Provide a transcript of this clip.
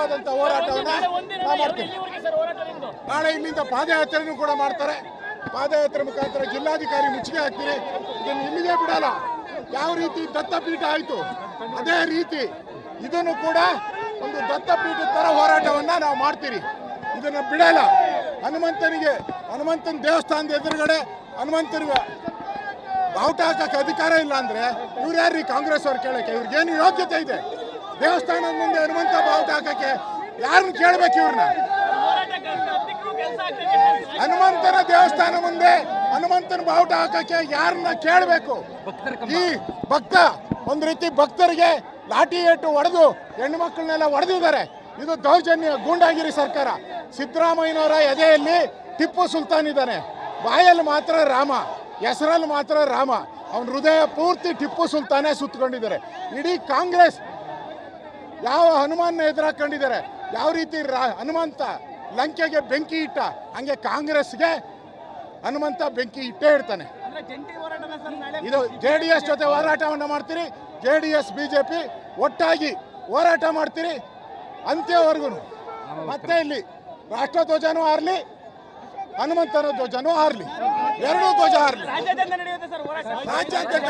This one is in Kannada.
ವಿರುದ್ಧವಾದಂತಹ ಹೋರಾಟವನ್ನು ನಾವು ಮಾಡ್ತೀವಿ. ನಾಳೆ ಇಲ್ಲಿಂದ ಪಾದಯಾತ್ರೆನೂ ಕೂಡ ಮಾಡ್ತಾರೆ. ಪಾದಯಾತ್ರೆ ಮುಖಾಂತರ ಜಿಲ್ಲಾಧಿಕಾರಿ ಮುಚ್ಚಿಗೆ ಹಾಕ್ತೀರಿ. ಇದನ್ನು ಇಲ್ಲಿಗೆ ಬಿಡಲ್ಲ. ಯಾವ ರೀತಿ ದತ್ತಪೀಠ ಆಯಿತು ಅದೇ ರೀತಿ ಇದನ್ನು ಕೂಡ ಒಂದು ದತ್ತಪೀಠ ತರ ಹೋರಾಟವನ್ನ ನಾವು ಮಾಡ್ತೀರಿ. ಇದನ್ನು ಬಿಡಲ್ಲ. ಹನುಮಂತನ ದೇವಸ್ಥಾನದ ಎದುರುಗಡೆ ಹನುಮಂತನಿಗೆ ಬಾವುಟ ಹಾಕಕ್ಕೆ ಅಧಿಕಾರ ಇಲ್ಲ ಅಂದ್ರೆ ಇವ್ರು ಯಾರ್ರಿ ಕಾಂಗ್ರೆಸ್ ಅವ್ರು ಕೇಳಕ್ಕೆ? ಇವ್ರಿಗೇನು ಯೋಗ್ಯತೆ ಇದೆ? ದೇವಸ್ಥಾನದ ಮುಂದೆ ಹನುಮಂತ ಬಾವುಟ ಹಾಕಕ್ಕೆ ಯಾರನ್ನ ಕೇಳ್ಬೇಕು? ಇವ್ರನ್ನ ಹನುಮಂತನ ದೇವಸ್ಥಾನ ಮುಂದೆ ಹನುಮಂತನ ಬಾವುಟ ಹಾಕಕ್ಕೆ ಯಾರನ್ನ ಕೇಳಬೇಕು? ಈ ಭಕ್ತ ಒಂದು ರೀತಿ ಭಕ್ತರಿಗೆ ಲಾಠಿ ಏಟು ಹೊಡೆದು ಹೆಣ್ಣು ಮಕ್ಕಳನ್ನೆಲ್ಲ ಹೊಡೆದಿದ್ದಾರೆ. ಇದು ದೌರ್ಜನ್ಯ, ಗೂಂಡಾಗಿರಿ ಸರ್ಕಾರ. ಸಿದ್ದರಾಮಯ್ಯನವರ ಎದೆಯಲ್ಲಿ ಟಿಪ್ಪು ಸುಲ್ತಾನ್ ಇದ್ದಾನೆ. ಬಾಯಲ್ಲಿ ಮಾತ್ರ ರಾಮ, ಹೆಸರಲ್ಲಿ ಮಾತ್ರ ರಾಮ. ಅವನ ಹೃದಯ ಪೂರ್ತಿ ಟಿಪ್ಪು ಸುಲ್ತಾನೇ ಸುತ್ತಕೊಂಡಿದ್ದಾರೆ. ಇಡೀ ಕಾಂಗ್ರೆಸ್ ಯಾವ ಹನುಮಾನ್ನ ಎದುರಾಕೊಂಡಿದ್ದಾರೆ. ಯಾವ ರೀತಿ ಹನುಮಂತ ಲಂಕೆಗೆ ಬೆಂಕಿ ಇಟ್ಟ ಹಂಗೆ ಕಾಂಗ್ರೆಸ್ಗೆ ಹನುಮಂತ ಬೆಂಕಿ ಇಟ್ಟೇ ಇಡ್ತಾನೆ. ಇದು JDS ಜೊತೆ ಹೋರಾಟವನ್ನು ಮಾಡ್ತೀರಿ. JDS BJP ಒಟ್ಟಾಗಿ ಹೋರಾಟ ಮಾಡ್ತೀರಿ ಅಂತ್ಯವರೆಗೂ. ಮತ್ತೆ ಇಲ್ಲಿ ರಾಷ್ಟ್ರಧ್ವಜನೂ ಹಾರಲಿ, ಹನುಮಂತನ ಧ್ವಜನೂ ಹಾರಲಿ, ಎರಡೂ ಧ್ವಜ ಹಾರಲಿ. ರಾಜ್ಯಾದ್ಯಂತ